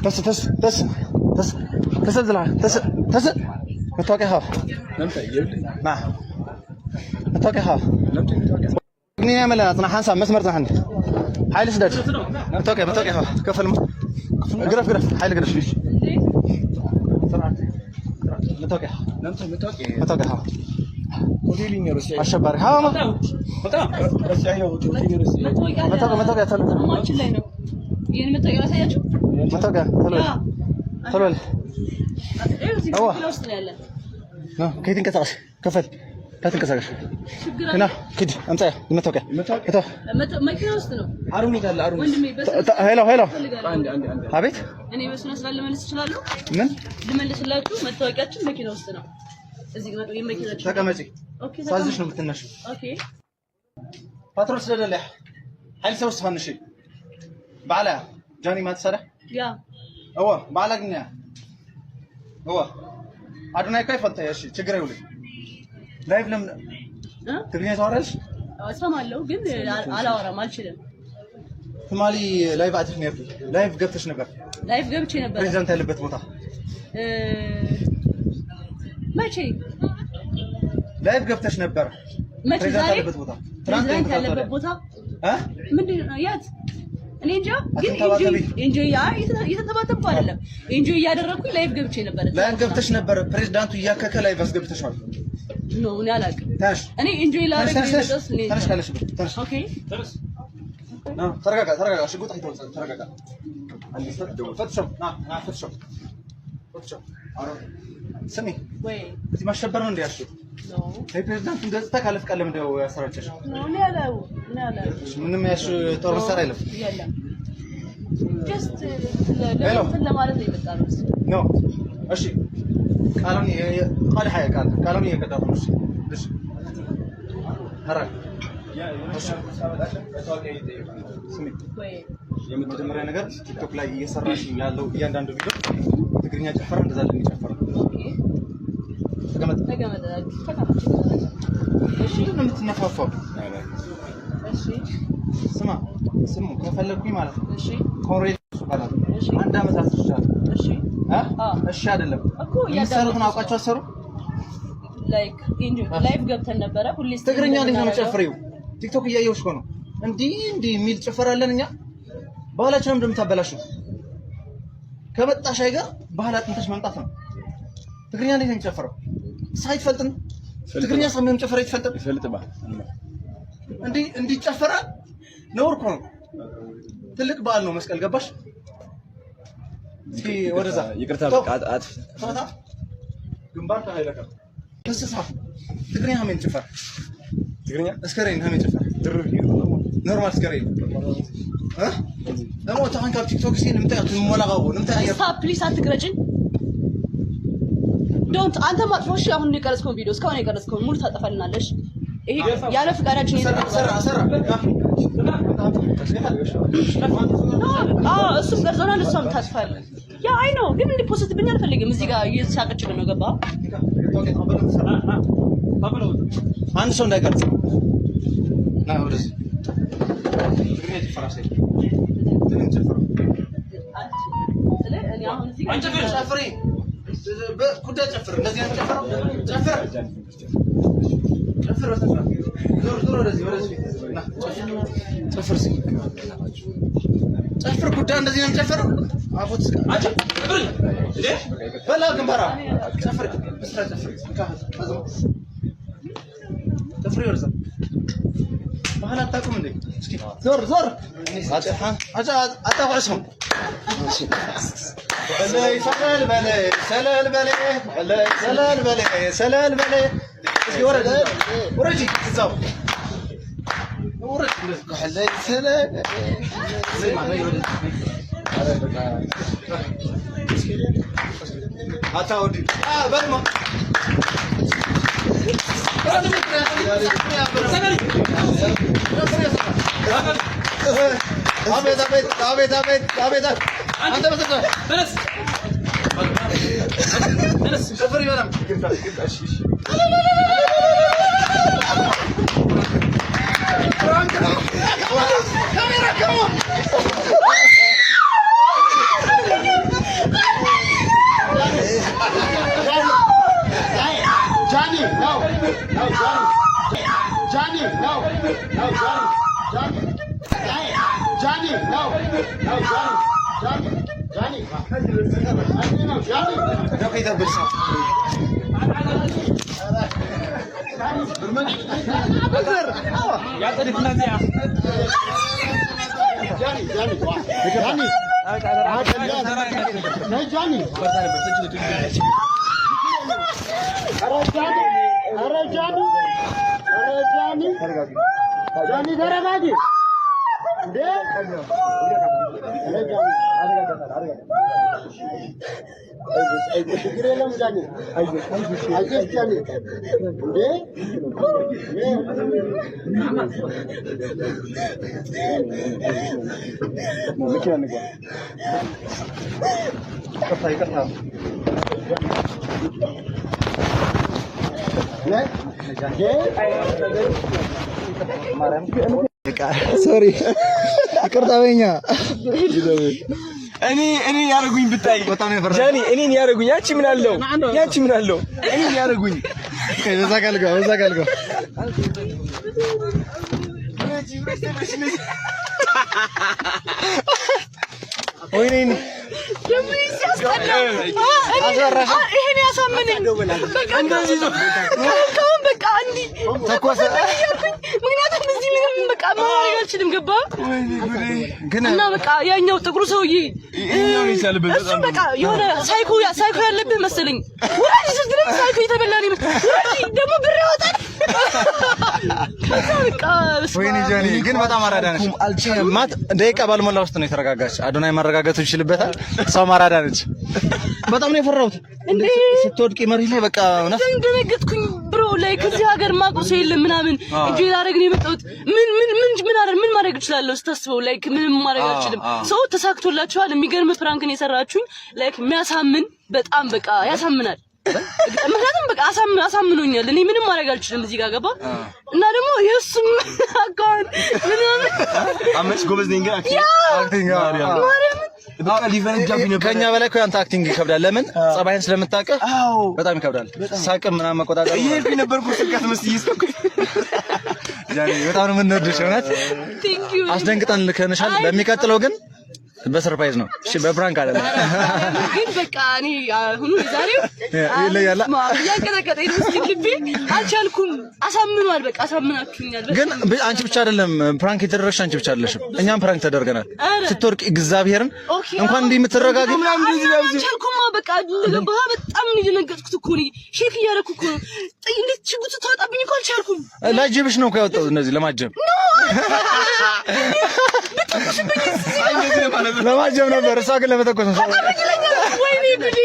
تس متوقعها ما متوقعها منين يعمل انا حنسى مسمر زحني حيل سدد متوقعها كفل قرف حيل قرف متوقعها وديلين روسيا الشبار ها متى روسيا هي متوقع ما تشلي ነው ይሄን መተው ያሳያችሁ متوقع طلول هو كيف تنقطعش كفل لا تنقطعش هنا كده امتى المتوقع ماكينه ውስጥ ነው አሩኒ ጋር አሩኒ ወንድሜ በስ ሄሎ አንድ አቤት እኔ በስነ ስርዓት ልመልስ እችላለሁ ምን ልመልስላችሁ መታወቂያችን መኪና ውስጥ ነው እዚህ ጋር ነው የመኪናችን ተቀመጪ ኦኬ ሳዝሽ ነው የምትነሽ ኦኬ ፓትሮል ስለደለህ ኃይል ሰው ስፋንሽ ባላ ጃኒ ማትሰራ ያ هو ባላ ግን هو አዱናይ ካይ ፈንታ እሺ ችግር አይውልም ላይቭ ለምን ትግርኛ ታወራለሽ እሰማለሁ ግን አላወራም አልችልም ሶማሊ ላይቭ አጥፍ ነበር ላይቭ ገብተሽ ነበር ላይቭ ገብቼ ነበር ፕሬዝዳንት ያለበት ቦታ መቼ ላይቭ ገብተሽ ነበር መቼ ዛሬ ፕሬዝዳንት ያለበት ቦታ ምንድነው ያት እኔ እንጃ ግን ኢንጆይ እየተተባተብኩ አይደለም ኢንጆይ እያደረኩኝ ላይቭ ገብቼ ነበር ላይቭ ገብተሽ ነበር ፕሬዝዳንቱ እያከከ ላይቭ አስገብተሻል ኖ እኔ አላውቅም ታሽ እኔ ኢንጆይ ላደርግ ነው ታሽ ካለሽ ታሽ ኦኬ ተረጋጋ ሽጉጥ አይተው ተረጋጋ ፈትሽው ና ፈትሽው ስሚ ወይ እዚህ ማሸበር ነው እንዲያሽ ኖ ፕሬዝዳንቱ ገጽታ ካለፍ ቀለም እንደው ያሰራጨሽ ኖ እኔ አላውቅም ምንም ያሽ ጦር መሳሪያ የለም ጀስት ለማለት ነው የመጣነው ኖ እሺ ቃሉን قال حاجه ቃሉን እየቀዳሁ ነው እሺ ሀራክ ስሚ የመጀመሪያ ነገር ቲክቶክ ላይ እየሰራሽ ያለው እያንዳንዱ ቪዲዮ ትግርኛ ጨፈራ እንደዛ እንደሚጨፈር ተቀመጥ እሺ ነው የምትነፋፋው እሺ ስሙ ከፈለኩኝ ማለት ነው እሺ ኮሬል ሱባላ አንድ አመት አስርሻለሁ እሺ እሺ አይደለም እኮ ያሰሩትን አውቃቸው አሰሩ ላይክ ኢንጆይ ላይቭ ገብተን ነበረ ሁሌ ትግርኛ እንዴት ነው የምትጨፍሪው ቲክቶክ እያየሁሽ እኮ ነው እንዲህ የሚል ጨፈራለን እኛ ባህላችንን እንደምታበላሽው ከመጣሽ አይገር ባህል አጥንተሽ መምጣት ነው ትግርኛ እንዴት ነው የሚጨፈረው ሳይፈልጥን ትግርኛ ሰምም ጨፈራ ይፈልጥ ይፈልጥባ እንዲህ ጨፈራ ነው እኮ ነው ትልቅ በዓል ነው መስቀል ገባሽ እስኪ ወደዛ ይቅርታ አጥፍ ፈታ ግንባር ታይለካ ተስፋ ትግርኛ ምን ጨፈራ ትግርኛ እስከሬን ምን ጨፈራ ድርብ ኖርማል እስከሬን ለሞ ታንካ ቲክቶክ ሲን ምታያት ሞላጋው ምታያ ስታፕ ፕሊዝ አትግረጭኝ ዶንት አንተ ማጥፎሽ አሁን ነው የቀረጽከው ቪዲዮ እስካሁን የቀረጽከው ሙሉ ታጠፋልናለሽ ይሄ ያለ ፍቃዳችን ሰራ እሱም ቀርጾናል እሷም ታጥፋል ያ አይ ነው ግን እንደ ፖስት ብኛ አልፈልግም እዚህ ጋር እየተሳቀችብን ነው ገባ አንድ ሰው እንዳይቀርጽ ና ወደዚህ ትግርኛ ጨፈራሽ ትግርኛ ጨፈራ እኔ አሁን እዚህ ጋር ጨፍሪ በኩዳ ጨፍር እንደዚህ ነው ጨፈረው ጨፍር ዞር ወደዚህ ና ጨፍር ጨፍር ኩዳ እንደዚህ ነው ጨፈረው አቦት አጭ በላ ግንባራ ጨፍር ብስራ ጨፍር ወርዛ ባህል አታውቁም እንዴ እስኪ ዞር አታውቁም በላይ ሰላል በላይ እስኪ ወረጂ እዛው ወረጂ በላይ ሰላል አታውዲ በልማ አቤት አንተ በተረፈ ተነስ ሸፈር ይበላም ካሜራ Johnny, no, Johnny, no, Johnny, Johnny, no, Johnny, ሶሪ ይቅርታ በኛ እኔ ያረጉኝ ብታይ ጃኒ እኔን ያረጉኝ ያቺ ምን አለው እኔን ያረጉኝ ከዛ ካልጋ ወይኔ ይሄን ያሳምነኝ በቃ እንደዚህ ነው በቃ አንዲ ተቆሰ ምክንያቱም እዚህ ምንም በቃ ማድረግ አልችልም ገባ እና በቃ ያኛው ጥቁሩ ሰውዬ እሱ በቃ የሆነ ሳይኮ ያለብህ መሰለኝ ወራጅ ስትለኝ ሳይኮ የተበላኝ ወራጅ ደግሞ ብር ያወጣል በቃ ወይኔ ጃኒ ግን በጣም አራዳ ነች ማት ደቂቃ ባልሞላ ውስጥ ነው የተረጋጋች አዶናይ ማረጋጋቱ ይችላልበታል ሰው ማራዳ ነች በጣም ነው የፈራሁት ስትወድቂ መሬት ላይ በቃ እውነት እንደነገጥኩኝ ብሮ ላይ ከዚህ ሀገር ማቆስ የለም ምናምን እጄ ላረግ ነው የመጣሁት ምን ማድረግ እችላለሁ ስታስበው ላይክ ምንም ማድረግ አልችልም ሰው ተሳክቶላችኋል የሚገርም ፕራንክ ነው የሰራችሁኝ ላይክ የሚያሳምን በጣም በቃ ያሳምናል ምክንያቱም በቃ አሳምኖኛል እኔ ምንም ማድረግ አልችልም እዚህ ጋር ገባ እና ደግሞ የሱም አካን ምናምን አመች ጎበዝ ነኝ ግን አክቲንግ በቃ ሊፈነጃብኝ ነበር ከኛ በላይ እኮ ያንተ አክቲንግ ይከብዳል ለምን ጸባይን ስለምታውቀው በጣም ይከብዳል ሳቅም ምናምን መቆጣጠር ይሄብኝ ነበርኩ ስልካት መስዬ ይስከኩ ጃኒ በጣም ነው የምንወድሽ እውነት አስደንግጠን ልከንሻል በሚቀጥለው ግን በሰርፕራይዝ ነው እሺ በፕራንክ አይደለም ግን በቃ እኔ አሁን ዛሬው ይለያላ ያንቀጠቀጠኝ ልቤ አልቻልኩም አሳምኗል በቃ አሳምናችሁኛል ግን አንቺ ብቻ አይደለም ፕራንክ የተደረግሽ አንቺ ብቻ አይደለሽም እኛም ፕራንክ ተደርገናል ስትወርቅ እግዚአብሔርን እንኳን እንዲህ የምትረጋጊ አልቻልኩም በቃ ለገባህ በጣም እንደነገጥኩት እኮ ነው ሼክ እያደረኩ እኮ ነው እንዴት ችግቱ ታጣብኝ እኮ አልቻልኩም ላጅብሽ ነው እኮ ያወጣው እነዚህ ለማጀብ ለማጀብ ነበር እሷ ግን ለመተኮስ ነው ወይኔ ጉዴ